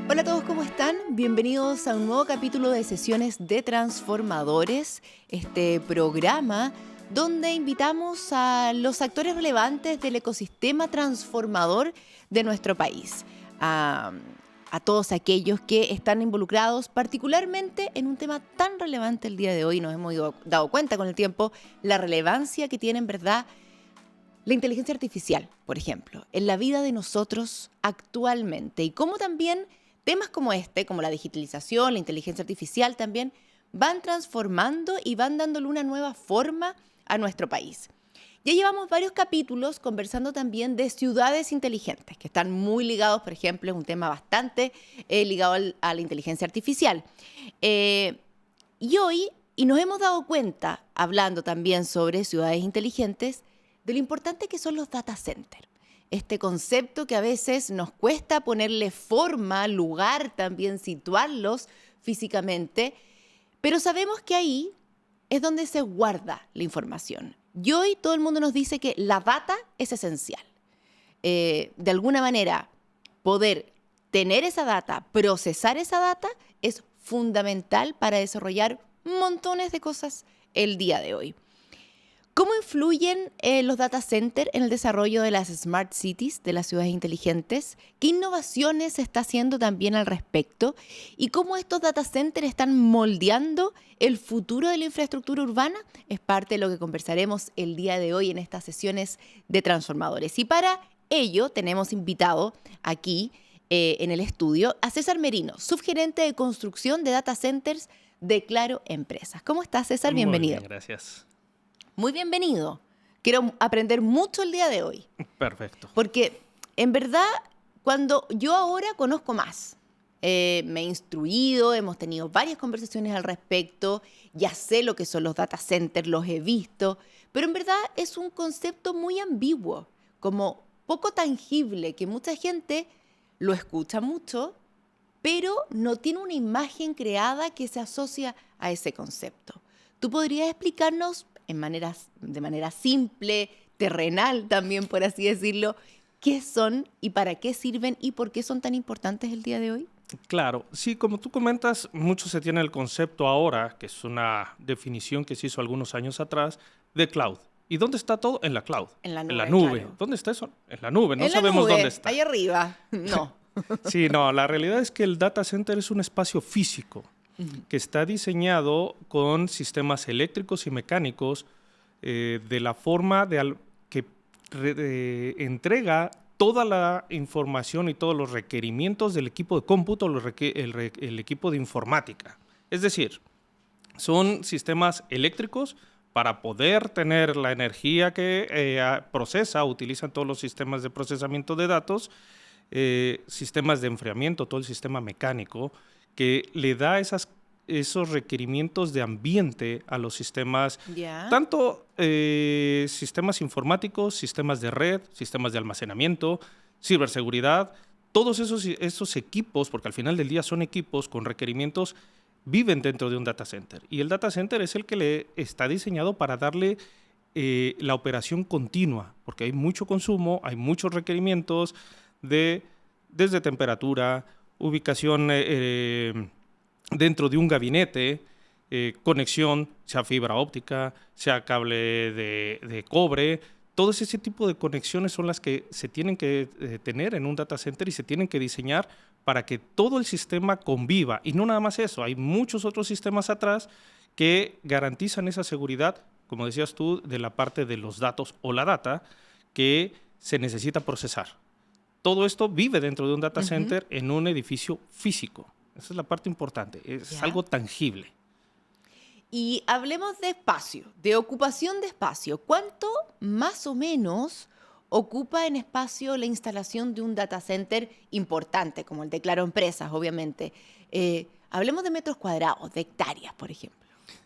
Hola a todos, ¿cómo están? Bienvenidos a un nuevo capítulo de Sesiones de Transformadores, este programa donde invitamos a los actores relevantes del ecosistema transformador de nuestro país, a todos aquellos que están involucrados particularmente en un tema tan relevante el día de hoy. Nos hemos dado cuenta con el tiempo la relevancia que tiene en verdad la inteligencia artificial, por ejemplo, en la vida de nosotros actualmente, y cómo también temas como este, como la digitalización, la inteligencia artificial también, van transformando y van dándole una nueva forma a nuestro país. Ya llevamos varios capítulos conversando también de ciudades inteligentes, que están muy ligados, por ejemplo, es un tema bastante ligado a la inteligencia artificial. Y hoy, y nos hemos dado cuenta, hablando también sobre ciudades inteligentes, de lo importante que son los data centers. Este concepto que a veces nos cuesta ponerle forma, lugar, también situarlos físicamente, pero sabemos que ahí es donde se guarda la información. Y hoy todo el mundo nos dice que la data es esencial. De alguna manera, poder tener esa data, procesar esa data, es fundamental para desarrollar montones de cosas el día de hoy. ¿Cómo influyen los data centers en el desarrollo de las smart cities, de las ciudades inteligentes? ¿Qué innovaciones se está haciendo también al respecto? ¿Y cómo estos data centers están moldeando el futuro de la infraestructura urbana? Es parte de lo que conversaremos el día de hoy en estas sesiones de transformadores. Y para ello tenemos invitado aquí en el estudio a César Merino, subgerente de construcción de data centers de Claro Empresas. ¿Cómo estás, César? Bienvenido. Muy bien, gracias. Muy bienvenido. Quiero aprender mucho el día de hoy. Perfecto. Porque en verdad, cuando yo ahora conozco más, me he instruido, hemos tenido varias conversaciones al respecto, ya sé lo que son los data centers, los he visto, pero en verdad es un concepto muy ambiguo, como poco tangible, que mucha gente lo escucha mucho, pero no tiene una imagen creada que se asocia a ese concepto. ¿Tú podrías explicarnos de manera simple, terrenal también, por así decirlo, qué son y para qué sirven y por qué son tan importantes el día de hoy? Claro, sí, como tú comentas, mucho se tiene el concepto ahora, que es una definición que se hizo algunos años atrás, de cloud. ¿Y dónde está todo? En la cloud. En la nube. En la nube. Claro. ¿Dónde está eso? En la nube. No En la sabemos nube, dónde está. ahí arriba. No. Sí, no, la realidad es que el data center es un espacio físico que está diseñado con sistemas eléctricos y mecánicos de la forma que entrega toda la información y todos los requerimientos del equipo de cómputo, el equipo de informática. Es decir, son sistemas eléctricos para poder tener la energía que utilizan todos los sistemas de procesamiento de datos, sistemas de enfriamiento, todo el sistema mecánico, que le da esos requerimientos de ambiente a los sistemas, tanto sistemas informáticos, sistemas de red, sistemas de almacenamiento, ciberseguridad, todos esos equipos, porque al final del día son equipos con requerimientos, viven dentro de un data center. Y el data center es el que está diseñado para darle la operación continua, porque hay mucho consumo, hay muchos requerimientos desde temperatura, ubicación dentro de un gabinete, conexión, sea fibra óptica, sea cable de cobre. Todo ese tipo de conexiones son las que se tienen que tener en un data center y se tienen que diseñar para que todo el sistema conviva. Y no nada más eso, hay muchos otros sistemas atrás que garantizan esa seguridad, como decías tú, de la parte de los datos o la data que se necesita procesar. Todo esto vive dentro de un data center en un edificio físico. Esa es la parte importante, es algo tangible. Y hablemos de espacio, de ocupación de espacio. ¿Cuánto más o menos ocupa en espacio la instalación de un data center importante, como el de Claro Empresas, obviamente? Hablemos de metros cuadrados, de hectáreas, por ejemplo.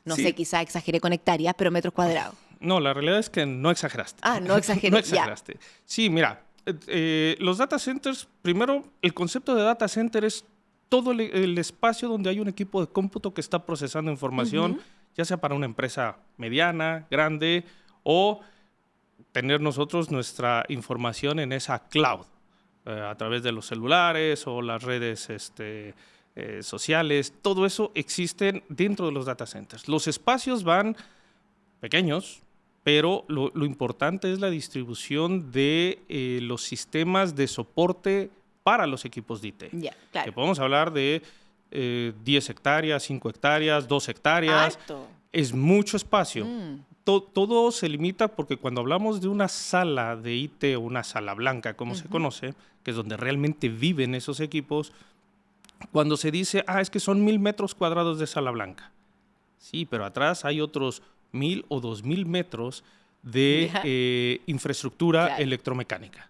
No sé, quizá exageré con hectáreas, pero metros cuadrados. No, la realidad es que no exageraste. Ah, no exageré. No exageraste. Sí, mira, los data centers, primero, el concepto de data center es todo el espacio donde hay un equipo de cómputo que está procesando información, ya sea para una empresa mediana, grande o tener nosotros nuestra información en esa cloud, a través de los celulares o las redes sociales. Todo eso existe dentro de los data centers. Los espacios van pequeños, pero lo importante es la distribución de los sistemas de soporte para los equipos de IT. Claro. Que podemos hablar de 10 hectáreas, 5 hectáreas, 2 hectáreas. Alto. Es mucho espacio. Todo se limita porque cuando hablamos de una sala de IT o una sala blanca, como se conoce, que es donde realmente viven esos equipos, cuando se dice, es que son 1000 metros cuadrados de sala blanca. Sí, pero atrás hay otros 1000 o 2000 metros de infraestructura electromecánica.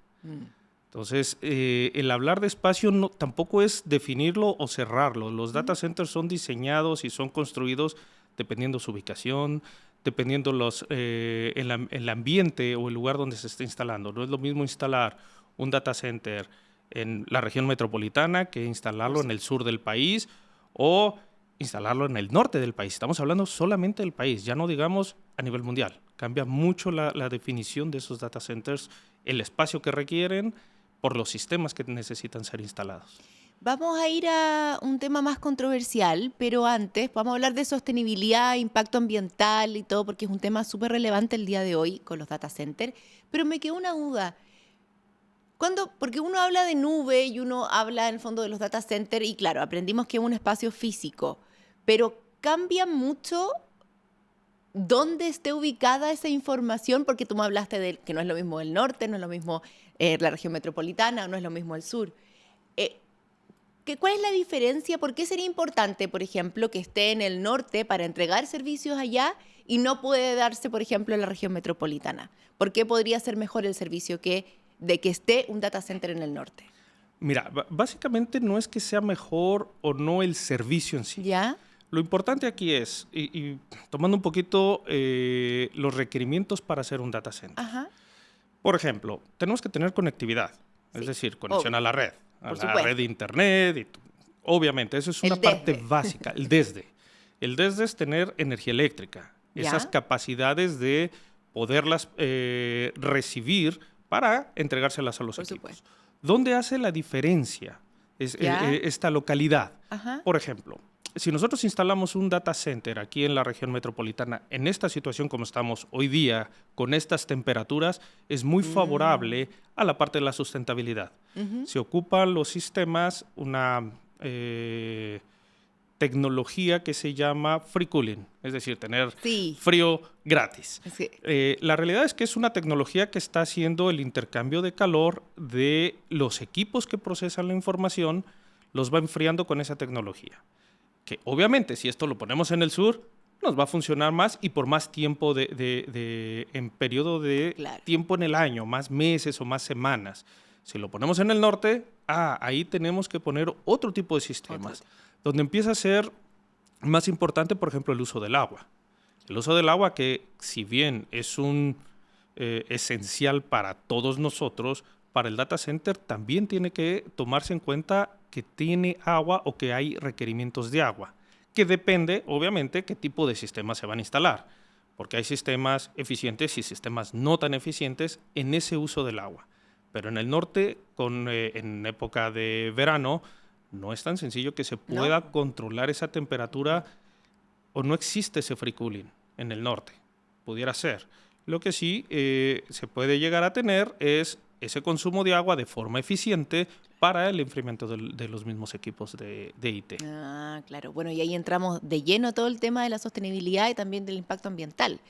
Entonces, el hablar de espacio tampoco es definirlo o cerrarlo. Los data centers son diseñados y son construidos dependiendo su ubicación, dependiendo el ambiente o el lugar donde se esté instalando. No es lo mismo instalar un data center en la región metropolitana que instalarlo en el sur del país o instalarlo en el norte del país. Estamos hablando solamente del país, ya no digamos a nivel mundial. Cambia mucho la definición de esos data centers, el espacio que requieren por los sistemas que necesitan ser instalados. Vamos a ir a un tema más controversial, pero antes vamos a hablar de sostenibilidad, impacto ambiental y todo, porque es un tema súper relevante el día de hoy con los data centers. Pero me quedó una duda. Porque uno habla de nube y uno habla en el fondo de los data centers y claro, aprendimos que es un espacio físico, pero cambia mucho dónde esté ubicada esa información, porque tú me hablaste de que no es lo mismo el norte, no es lo mismo la región metropolitana, no es lo mismo el sur. ¿Cuál es la diferencia? ¿Por qué sería importante, por ejemplo, que esté en el norte para entregar servicios allá y no puede darse, por ejemplo, en la región metropolitana? ¿Por qué podría ser mejor el servicio de que esté un data center en el norte? Mira, básicamente no es que sea mejor o no el servicio en sí. ¿Ya? Lo importante aquí es, y tomando un poquito los requerimientos para hacer un data center. Ajá. Por ejemplo, tenemos que tener conectividad, es decir, conexión a la red. A la red de internet, obviamente, eso es una parte básica, el desde. El desde es tener energía eléctrica, esas capacidades de poderlas recibir para entregárselas a los equipos. ¿Dónde hace la diferencia esta localidad? Ajá. Por ejemplo, si nosotros instalamos un data center aquí en la región metropolitana, en esta situación como estamos hoy día, con estas temperaturas, es muy favorable a la parte de la sustentabilidad. Se ocupan los sistemas, una tecnología que se llama free cooling, es decir, tener frío gratis. Sí. La realidad es que es una tecnología que está haciendo el intercambio de calor de los equipos que procesan la información, los va enfriando con esa tecnología. Que obviamente si esto lo ponemos en el sur, nos va a funcionar más y por más tiempo en periodo de tiempo en el año, más meses o más semanas. Si lo ponemos en el norte, ahí tenemos que poner otro tipo de sistemas, donde empieza a ser más importante, por ejemplo, el uso del agua. El uso del agua que, si bien es un esencial para todos nosotros, para el data center también tiene que tomarse en cuenta que tiene agua o que hay requerimientos de agua, que depende, obviamente, qué tipo de sistemas se van a instalar, porque hay sistemas eficientes y sistemas no tan eficientes en ese uso del agua. Pero en el norte, en época de verano, no es tan sencillo que se pueda controlar esa temperatura o no existe ese free cooling en el norte. Pudiera ser. Lo que sí se puede llegar a tener es ese consumo de agua de forma eficiente para el enfriamiento de los mismos equipos de IT. Claro. Bueno, y ahí entramos de lleno a todo el tema de la sostenibilidad y también del impacto ambiental.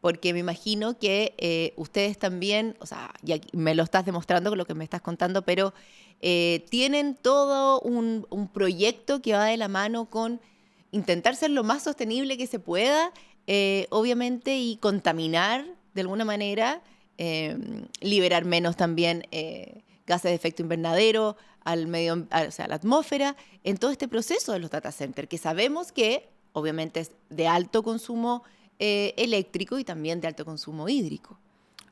Porque me imagino que ustedes también, o sea, ya me lo estás demostrando con lo que me estás contando, pero tienen todo un proyecto que va de la mano con intentar ser lo más sostenible que se pueda, obviamente, y contaminar de alguna manera, liberar menos también gases de efecto invernadero a la atmósfera, en todo este proceso de los data centers, que sabemos que obviamente es de alto consumo eléctrico y también de alto consumo hídrico.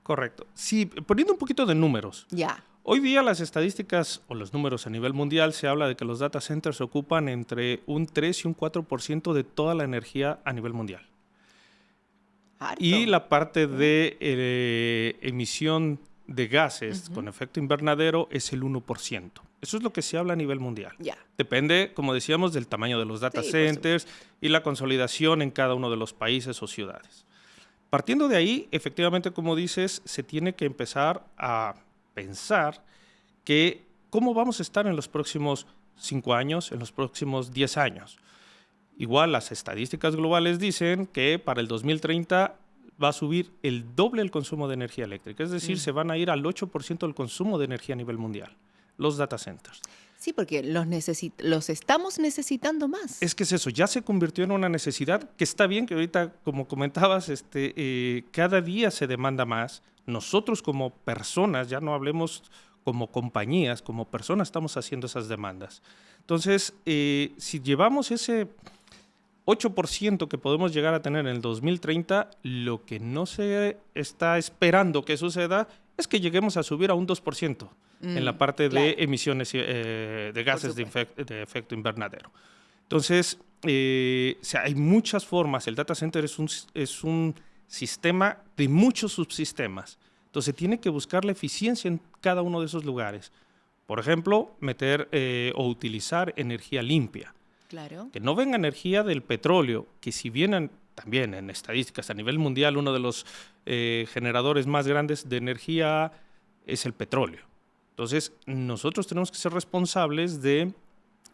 Correcto. Sí, poniendo un poquito de números. Ya. Hoy día las estadísticas o los números a nivel mundial se habla de que los data centers ocupan entre un 3 y un 4% de toda la energía a nivel mundial. Harto. Y la parte de emisión de gases con efecto invernadero es el 1%. Eso es lo que se habla a nivel mundial. Ya. Depende, como decíamos, del tamaño de los data Sí, por centers y la consolidación en cada uno de los países o ciudades. Partiendo de ahí, efectivamente, como dices, se tiene que empezar a pensar que cómo vamos a estar en los próximos 5 años, en los próximos 10 años. Igual las estadísticas globales dicen que para el 2030 va a subir el doble el consumo de energía eléctrica, es decir, se van a ir al 8% del consumo de energía a nivel mundial, los data centers. Sí, porque los estamos necesitando más. Es que es eso, ya se convirtió en una necesidad que está bien, que ahorita, como comentabas, cada día se demanda más. Nosotros como personas, ya no hablemos como compañías, como personas estamos haciendo esas demandas. Entonces, si llevamos ese 8% que podemos llegar a tener en el 2030, lo que no se está esperando que suceda es que lleguemos a subir a un 2% en la parte de emisiones de gases de efecto invernadero. Entonces, hay muchas formas. El data center es un sistema de muchos subsistemas. Entonces, tiene que buscar la eficiencia en cada uno de esos lugares. Por ejemplo, meter o utilizar energía limpia. Claro. Que no venga energía del petróleo, que si bien también en estadísticas a nivel mundial uno de los generadores más grandes de energía es el petróleo. Entonces, nosotros tenemos que ser responsables de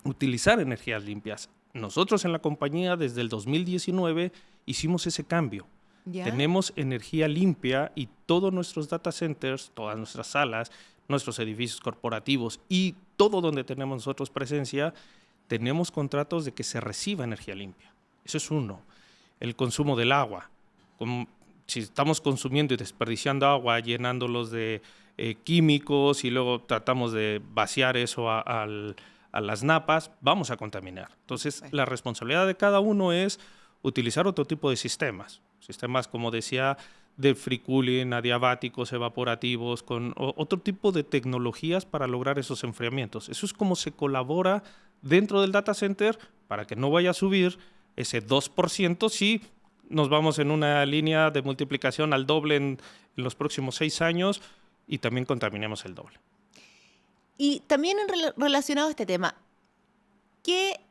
utilizar energías limpias. Nosotros en la compañía desde el 2019 hicimos ese cambio. ¿Ya? Tenemos energía limpia y todos nuestros data centers, todas nuestras salas, nuestros edificios corporativos y todo donde tenemos nosotros presencia, tenemos contratos de que se reciba energía limpia. Eso es uno. El consumo del agua. Si estamos consumiendo y desperdiciando agua, llenándolos de químicos y luego tratamos de vaciar eso a las napas, vamos a contaminar. Entonces, la responsabilidad de cada uno es utilizar otro tipo de sistemas. Sistemas, como decía, de free cooling, adiabáticos, evaporativos, con otro tipo de tecnologías para lograr esos enfriamientos. Eso es como se colabora dentro del data center para que no vaya a subir ese 2% si nos vamos en una línea de multiplicación al doble en los próximos 6 años y también contaminemos el doble. Y también relacionado a este tema, ¿qué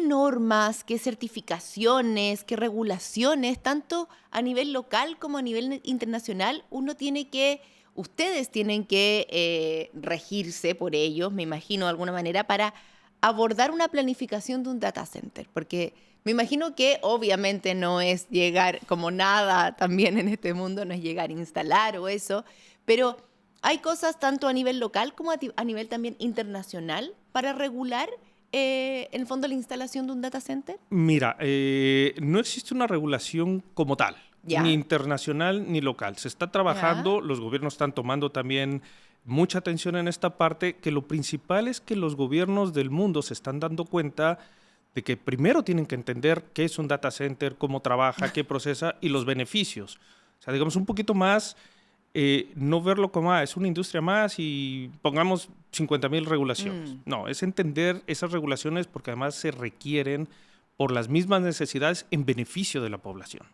normas, qué certificaciones, qué regulaciones, tanto a nivel local como a nivel internacional, ustedes tienen que regirse por ellos, me imagino de alguna manera, para abordar una planificación de un data center? Porque me imagino que obviamente no es llegar, como nada también en este mundo, no es llegar a instalar o eso, pero hay cosas tanto a nivel local como a nivel también internacional para regular en el fondo la instalación de un data center. Mira, no existe una regulación como tal, ni internacional ni local. Se está trabajando, los gobiernos están tomando también mucha atención en esta parte, que lo principal es que los gobiernos del mundo se están dando cuenta de que primero tienen que entender qué es un data center, cómo trabaja, qué procesa y los beneficios. O sea, digamos un poquito más, no verlo como, es una industria más y pongamos 50,000 regulaciones. No, es entender esas regulaciones porque además se requieren por las mismas necesidades en beneficio de la población.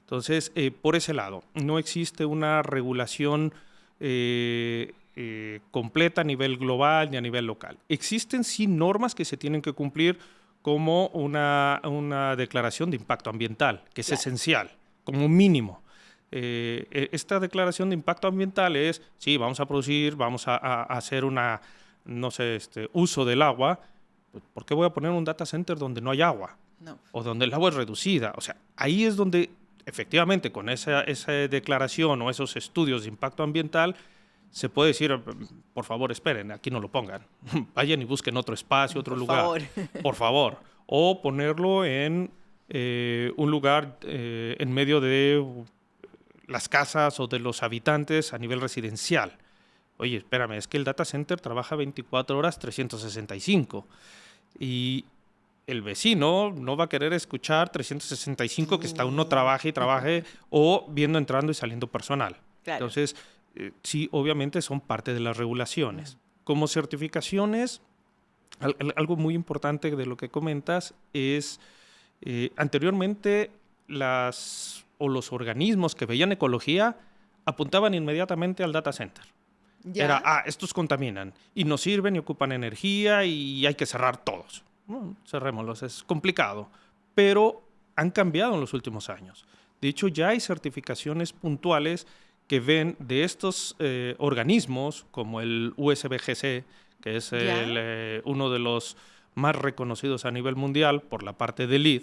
Entonces, por ese lado, no existe una regulación completa a nivel global ni a nivel local. Existen sí normas que se tienen que cumplir como una declaración de impacto ambiental, que es esencial, como mínimo. Esta declaración de impacto ambiental es, sí, vamos a producir, vamos a hacer uso del agua. ¿Por qué voy a poner un data center donde no hay agua? No. O donde el agua es reducida. O sea, ahí es donde efectivamente con esa declaración o esos estudios de impacto ambiental se puede decir, por favor, esperen, aquí no lo pongan. Vayan y busquen otro espacio, otro lugar. Por favor. O ponerlo en un lugar en medio de las casas o de los habitantes a nivel residencial. Oye, espérame, es que el data center trabaja 24 horas, 365. Y el vecino no va a querer escuchar 365 que está uno trabaje y trabaje o viendo entrando y saliendo personal. Claro. Entonces, sí, obviamente son parte de las regulaciones. Como certificaciones, algo muy importante de lo que comentas es, anteriormente las o los organismos que veían ecología apuntaban inmediatamente al data center. ¿Ya? Era, estos contaminan y no sirven y ocupan energía y hay que cerrar todos. Bueno, cerrémoslos, es complicado, pero han cambiado en los últimos años. De hecho, ya hay certificaciones puntuales que ven de estos organismos, como el USBGC, que es uno de los más reconocidos a nivel mundial por la parte de LEED,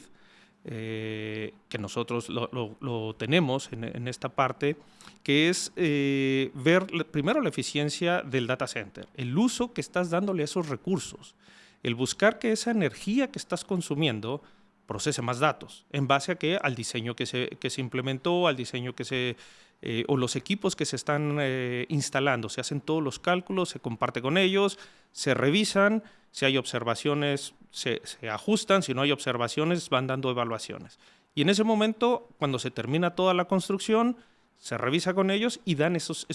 que nosotros lo tenemos en esta parte, que es ver primero la eficiencia del data center, el uso que estás dándole a esos recursos, el buscar que esa energía que estás consumiendo procese más datos, en base a que al diseño que se implementó, al diseño o los equipos que se están instalando, se hacen todos los cálculos, se comparte con ellos, se revisan, si hay observaciones se ajustan, si no hay observaciones van dando evaluaciones. Y en ese momento, cuando se termina toda la construcción, se revisa con ellos y dan esos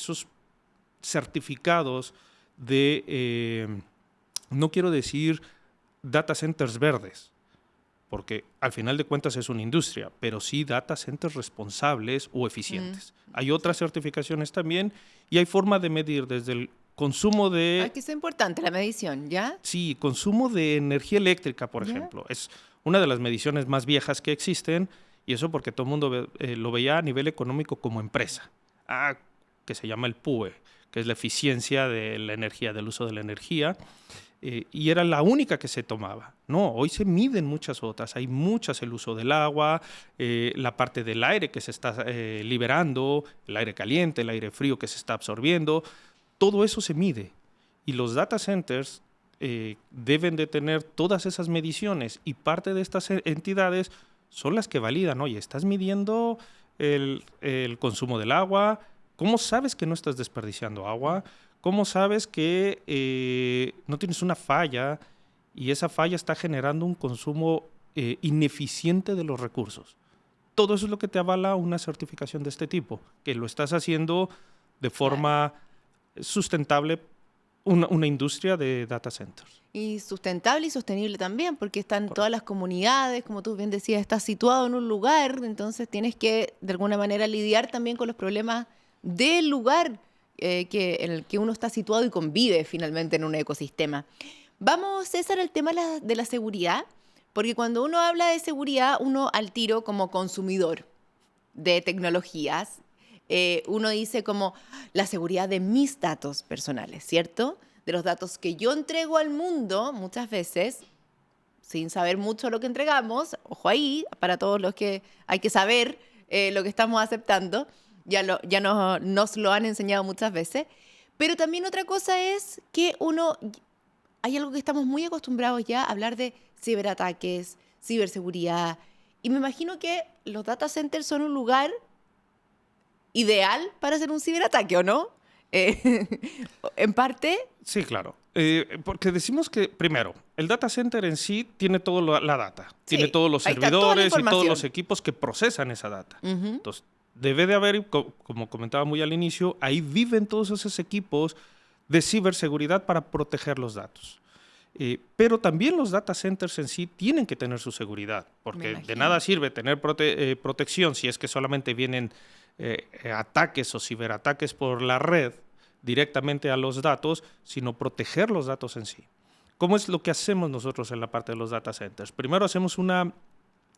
certificados de, no quiero decir data centers verdes, porque al final de cuentas es una industria, pero sí data centers responsables o eficientes. Hay otras certificaciones también y hay forma de medir desde el consumo de... Aquí es importante la medición, ¿ya? Sí, consumo de energía eléctrica, por ejemplo. Es una de las mediciones más viejas que existen y eso porque todo el mundo lo veía a nivel económico como empresa, que se llama el PUE, que es la eficiencia de la energía, del uso de la energía. Y era la única que se tomaba. No, hoy se miden muchas otras. Hay muchas, el uso del agua, la parte del aire que se está liberando, el aire caliente, el aire frío que se está absorbiendo. Todo eso se mide. Y los data centers deben de tener todas esas mediciones y parte de estas entidades son las que validan. Oye, estás midiendo el consumo del agua. ¿Cómo sabes que no estás desperdiciando agua? ¿Cómo sabes que no tienes una falla y esa falla está generando un consumo ineficiente de los recursos? Todo eso es lo que te avala una certificación de este tipo, que lo estás haciendo de forma sustentable, una industria de data centers. Y sustentable y sostenible también, porque están todas las comunidades, como tú bien decías, estás situado en un lugar, entonces tienes que de alguna manera lidiar también con los problemas del lugar en el que uno está situado y convive finalmente en un ecosistema. Vamos, César, al tema de la seguridad, porque cuando uno habla de seguridad, uno al tiro como consumidor de tecnologías, uno dice como la seguridad de mis datos personales, ¿cierto? De los datos que yo entrego al mundo muchas veces, sin saber mucho lo que entregamos, ojo ahí, para todos los que hay que saber lo que estamos aceptando. Ya nos lo han enseñado muchas veces. Pero también otra cosa es que hay algo que estamos muy acostumbrados ya a hablar de ciberataques, ciberseguridad. Y me imagino que los data centers son un lugar ideal para hacer un ciberataque, ¿o no? En parte. Sí, claro. Porque decimos que, primero, el data center en sí tiene toda la data. Sí, tiene todos los servidores y todos los equipos que procesan esa data. Entonces, debe de haber, como comentaba muy al inicio, ahí viven todos esos equipos de ciberseguridad para proteger los datos. Pero también los data centers en sí tienen que tener su seguridad, porque de nada sirve tener protección si es que solamente vienen ataques o ciberataques por la red directamente a los datos, sino proteger los datos en sí. ¿Cómo es lo que hacemos nosotros en la parte de los data centers? Primero hacemos una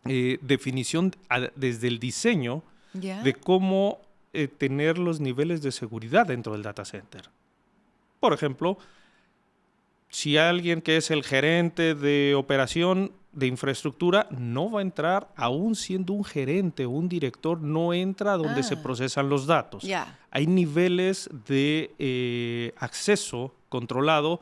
definición desde el diseño de cómo tener los niveles de seguridad dentro del data center. Por ejemplo, si alguien que es el gerente de operación de infraestructura no va a entrar, aún siendo un gerente o un director, no entra donde se procesan los datos. Hay niveles de acceso controlado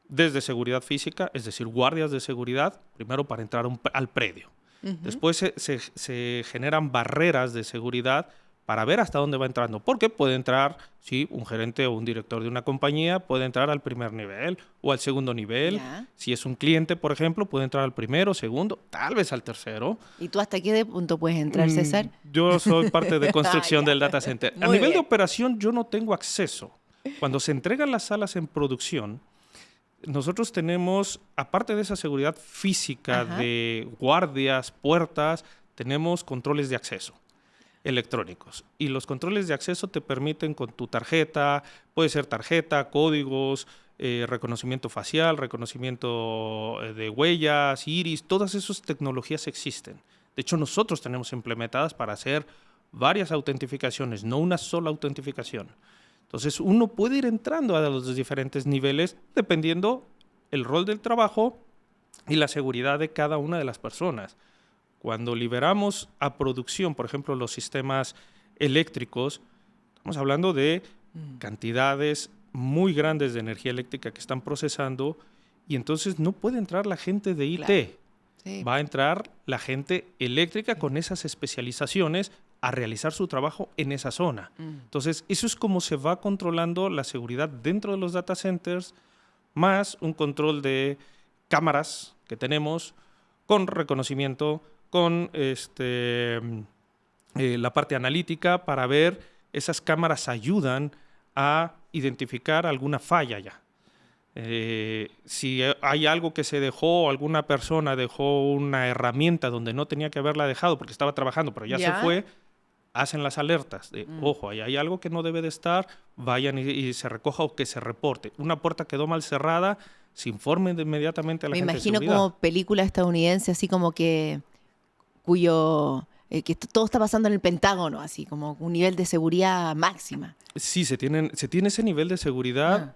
desde seguridad física, es decir, guardias de seguridad, primero para entrar al predio. Después se generan barreras de seguridad para ver hasta dónde va entrando. Porque puede entrar, sí, un gerente o un director de una compañía puede entrar al primer nivel o al segundo nivel. Si es un cliente, por ejemplo, puede entrar al primero, segundo, tal vez al tercero. ¿Y tú hasta qué punto puedes entrar, César? Yo soy parte de construcción del data center. A nivel de operación yo no tengo acceso. Cuando se entregan las salas en producción, nosotros tenemos, aparte de esa seguridad física de guardias, puertas, tenemos controles de acceso. electrónicos. Y los controles de acceso te permiten con tu tarjeta, puede ser tarjeta, códigos, reconocimiento facial, reconocimiento de huellas, iris, todas esas tecnologías existen. De hecho, nosotros tenemos implementadas para hacer varias autentificaciones, no una sola autentificación. Entonces, uno puede ir entrando a los diferentes niveles dependiendo el rol del trabajo y la seguridad de cada una de las personas. Cuando liberamos a producción, por ejemplo, los sistemas eléctricos, estamos hablando de cantidades muy grandes de energía eléctrica que están procesando y entonces no puede entrar la gente de IT. Claro. Sí. Va a entrar la gente eléctrica con esas especializaciones a realizar su trabajo en esa zona. Entonces, eso es como se va controlando la seguridad dentro de los data centers, más un control de cámaras que tenemos con reconocimiento, con la parte analítica para ver, esas cámaras ayudan a identificar alguna falla ya. Si hay algo que se dejó, alguna persona dejó una herramienta donde no tenía que haberla dejado porque estaba trabajando, pero ya se fue, hacen las alertas de, ojo, ahí hay algo que no debe de estar, vayan y se recoja o que se reporte. Una puerta quedó mal cerrada, se informe inmediatamente a la gente de seguridad. Me imagino como película estadounidense, así como que que todo está pasando en el Pentágono, así como un nivel de seguridad máxima. Sí, se tiene ese nivel de seguridad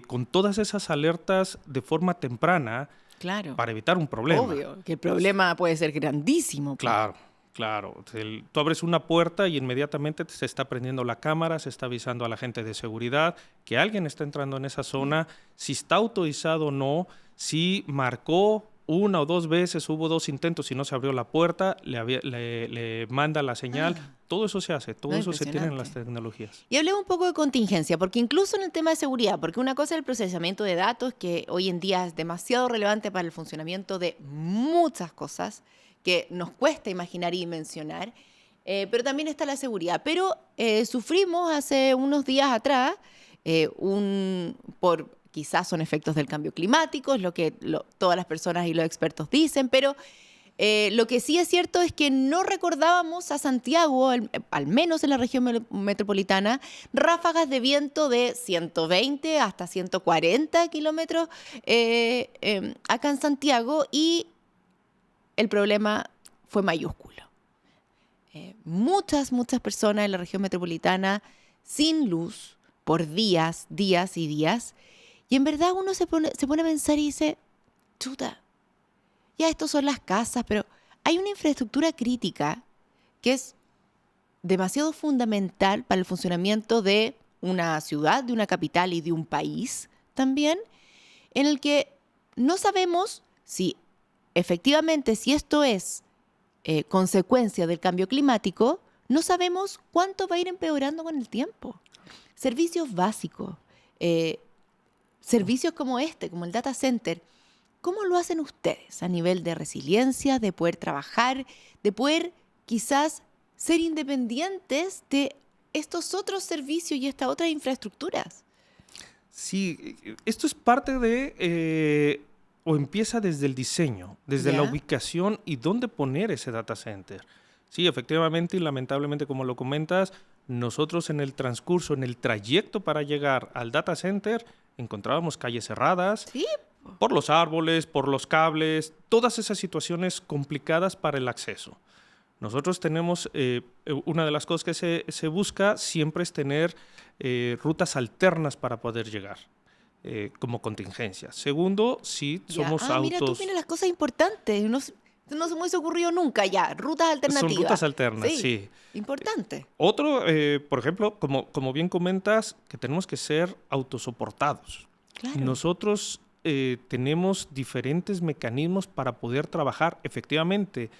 con todas esas alertas de forma temprana, claro, para evitar un problema. Obvio, que el problema puede ser grandísimo. Claro, claro. Tú abres una puerta y inmediatamente se está prendiendo la cámara, se está avisando a la gente de seguridad que alguien está entrando en esa zona, si está autorizado o no, si marcó una o dos veces, hubo 2 intentos y no se abrió la puerta, le manda la señal. Todo eso se hace, todo eso se tiene en las tecnologías. Y hablemos un poco de contingencia, porque incluso en el tema de seguridad, porque una cosa es el procesamiento de datos, que hoy en día es demasiado relevante para el funcionamiento de muchas cosas que nos cuesta imaginar y mencionar, pero también está la seguridad. Pero sufrimos hace unos días atrás quizás son efectos del cambio climático, es lo que todas las personas y los expertos dicen, pero lo que sí es cierto es que no recordábamos a Santiago, al menos en la región metropolitana, ráfagas de viento de 120 hasta 140 kilómetros acá en Santiago, y el problema fue mayúsculo. Muchas personas en la región metropolitana sin luz por días y días. Y en verdad uno se pone a pensar y dice, chuta, ya estos son las casas, pero hay una infraestructura crítica que es demasiado fundamental para el funcionamiento de una ciudad, de una capital y de un país también, en el que no sabemos si efectivamente, si esto es consecuencia del cambio climático, no sabemos cuánto va a ir empeorando con el tiempo. Servicios básicos, servicios como como el data center, ¿cómo lo hacen ustedes a nivel de resiliencia, de poder trabajar, de poder quizás ser independientes de estos otros servicios y estas otras infraestructuras? Sí, esto es parte de, o empieza desde el diseño, desde la ubicación y dónde poner ese data center. Sí, efectivamente y lamentablemente, como lo comentas, nosotros en el transcurso, en el trayecto para llegar al data center, encontrábamos calles cerradas, ¿Sí? Por los árboles, por los cables, todas esas situaciones complicadas para el acceso. Nosotros tenemos, una de las cosas que se busca siempre es tener rutas alternas para poder llegar, como contingencia. Segundo, sí, somos autos... Mira las cosas importantes, no se me hubiese ocurrido nunca ya, rutas alternativas. Son rutas alternas, sí. Importante. Otro, por ejemplo, como bien comentas, que tenemos que ser autosoportados. Claro. Nosotros tenemos diferentes mecanismos para poder trabajar efectivamente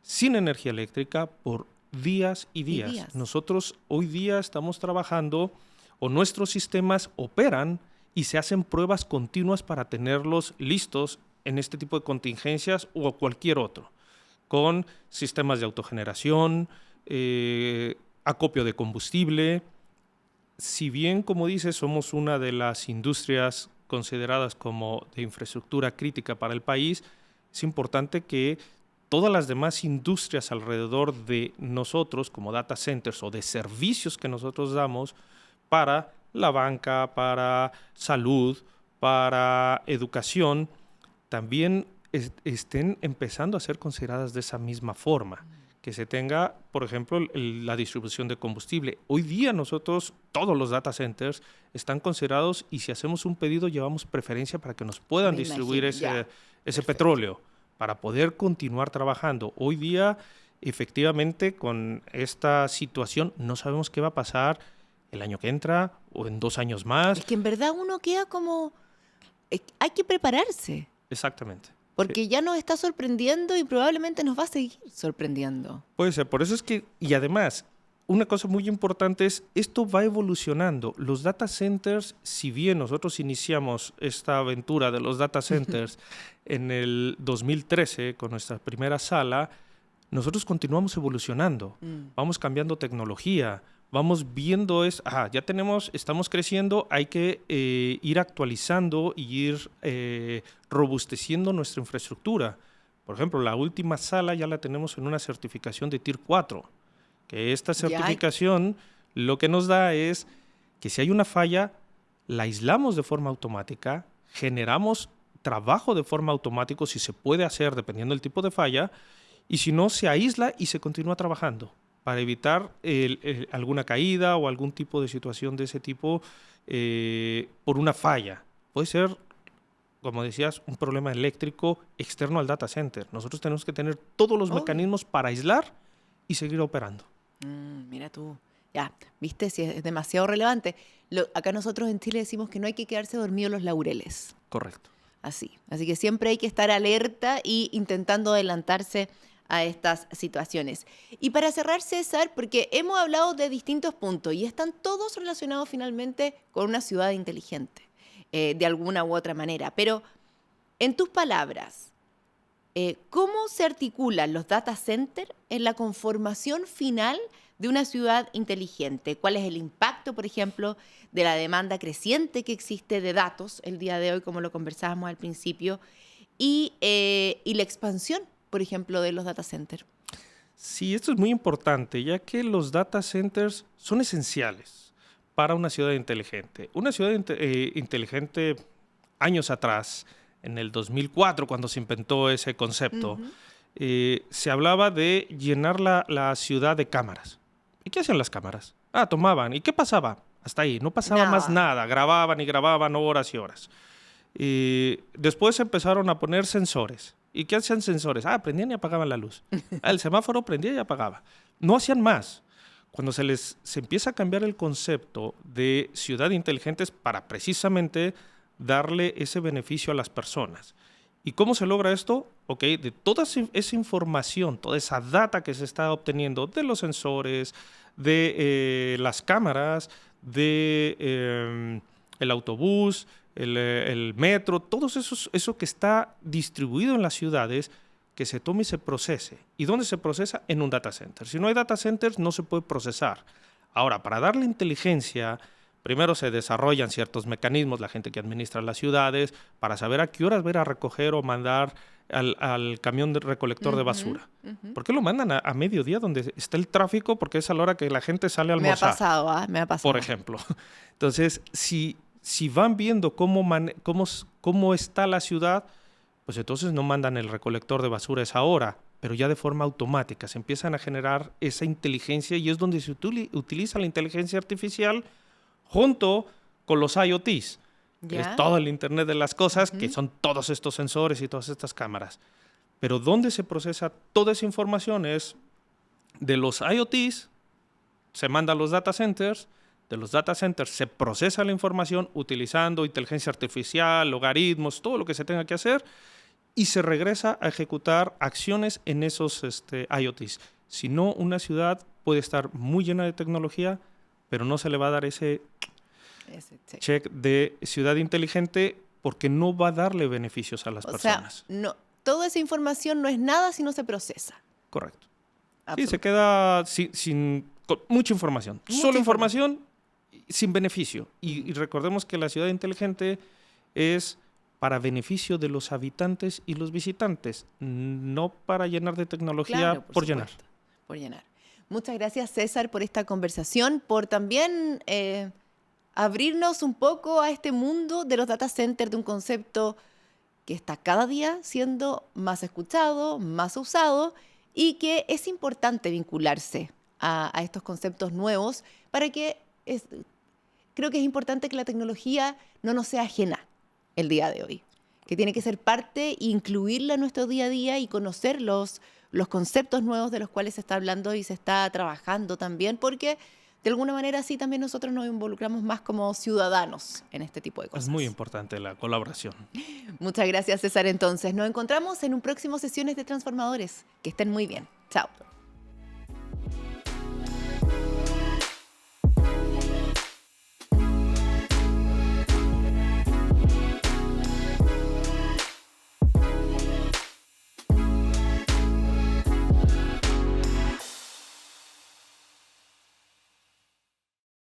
sin energía eléctrica por días y días. Nosotros hoy día estamos trabajando, o nuestros sistemas operan y se hacen pruebas continuas para tenerlos listos en este tipo de contingencias o cualquier otro, con sistemas de autogeneración, acopio de combustible. Si bien, como dices, somos una de las industrias consideradas como de infraestructura crítica para el país, es importante que todas las demás industrias alrededor de nosotros, como data centers o de servicios que nosotros damos para la banca, para salud, para educación, también estén empezando a ser consideradas de esa misma forma. Que se tenga, por ejemplo, la distribución de combustible. Hoy día nosotros, todos los data centers, están considerados y si hacemos un pedido llevamos preferencia para que nos puedan distribuir ese petróleo para poder continuar trabajando. Hoy día, efectivamente, con esta situación no sabemos qué va a pasar el año que entra o en 2 años más. Es que en verdad uno queda como... hay que prepararse. Exactamente. Porque ya nos está sorprendiendo y probablemente nos va a seguir sorprendiendo. Puede ser, por eso es que, y además, una cosa muy importante es, esto va evolucionando. Los data centers, si bien nosotros iniciamos esta aventura de los data centers en el 2013 con nuestra primera sala, nosotros continuamos evolucionando. Vamos cambiando tecnología, vamos viendo ya estamos creciendo, hay que ir actualizando y ir robusteciendo nuestra infraestructura. Por ejemplo, la última sala ya la tenemos en una certificación de Tier 4, que esta certificación lo que nos da es que si hay una falla, la aislamos de forma automática, generamos trabajo de forma automática, si se puede hacer dependiendo del tipo de falla, y si no, se aísla y se continúa trabajando para evitar alguna caída o algún tipo de situación de ese tipo por una falla. Puede ser, como decías, un problema eléctrico externo al data center. Nosotros tenemos que tener todos los mecanismos para aislar y seguir operando. Mira tú. Ya, viste, si es demasiado relevante. Acá nosotros en Chile decimos que no hay que quedarse dormido en los laureles. Correcto. Así que siempre hay que estar alerta y intentando adelantarse a estas situaciones. Y para cerrar, César, porque hemos hablado de distintos puntos y están todos relacionados finalmente con una ciudad inteligente, de alguna u otra manera. Pero, en tus palabras, ¿cómo se articulan los data centers en la conformación final de una ciudad inteligente? ¿Cuál es el impacto, por ejemplo, de la demanda creciente que existe de datos el día de hoy, como lo conversábamos al principio, y la expansión, por ejemplo, de los data centers? Sí, esto es muy importante, ya que los data centers son esenciales para una ciudad inteligente. Una ciudad inteligente, años atrás, en el 2004, cuando se inventó ese concepto, se hablaba de llenar la ciudad de cámaras. ¿Y qué hacían las cámaras? Tomaban. ¿Y qué pasaba? Hasta ahí. No pasaba más nada. Grababan y grababan horas y horas. Después empezaron a poner sensores. ¿Y qué hacían sensores? Prendían y apagaban la luz. El semáforo prendía y apagaba. No hacían más. Cuando se empieza a cambiar el concepto de ciudad inteligente es para precisamente darle ese beneficio a las personas. ¿Y cómo se logra esto? De toda esa información, toda esa data que se está obteniendo de los sensores, de las cámaras, de el autobús, el metro, todo eso que está distribuido en las ciudades, que se tome y se procese. ¿Y dónde se procesa? En un data center. Si no hay data centers, no se puede procesar. Ahora, para darle inteligencia, primero se desarrollan ciertos mecanismos, la gente que administra las ciudades, para saber a qué horas va a ir a recoger o mandar al camión de recolector de basura. ¿Por qué lo mandan a mediodía donde está el tráfico? Porque es a la hora que la gente sale a almorzar. Me ha pasado. Por ejemplo. Entonces, si van viendo cómo está la ciudad, pues entonces no mandan el recolector de basura a esa hora, pero ya de forma automática. Se empiezan a generar esa inteligencia y es donde se utiliza la inteligencia artificial junto con los IoTs, que es todo el Internet de las cosas, que son todos estos sensores y todas estas cámaras. Pero donde se procesa toda esa información es de los IoTs, se manda a los data centers, de los data centers se procesa la información utilizando inteligencia artificial, logaritmos, todo lo que se tenga que hacer, y se regresa a ejecutar acciones en esos IoTs. Si no, una ciudad puede estar muy llena de tecnología, pero no se le va a dar ese check de ciudad inteligente porque no va a darle beneficios a las personas. No, toda esa información no es nada si no se procesa. Correcto. Sí, se queda con mucha información. Solo información sin beneficio. Y recordemos que la ciudad inteligente es para beneficio de los habitantes y los visitantes, no para llenar de tecnología Claro, por llenar. por llenar. Muchas gracias, César, por esta conversación, por también abrirnos un poco a este mundo de los data centers, de un concepto que está cada día siendo más escuchado, más usado, y que es importante vincularse a estos conceptos nuevos para que creo que es importante que la tecnología no nos sea ajena el día de hoy, que tiene que ser parte e incluirla en nuestro día a día y conocer los conceptos nuevos de los cuales se está hablando y se está trabajando también, porque de alguna manera así también nosotros nos involucramos más como ciudadanos en este tipo de cosas. Es muy importante la colaboración. Muchas gracias, César. Entonces, nos encontramos en un próximo Sesiones de Transformadores. Que estén muy bien. Chao.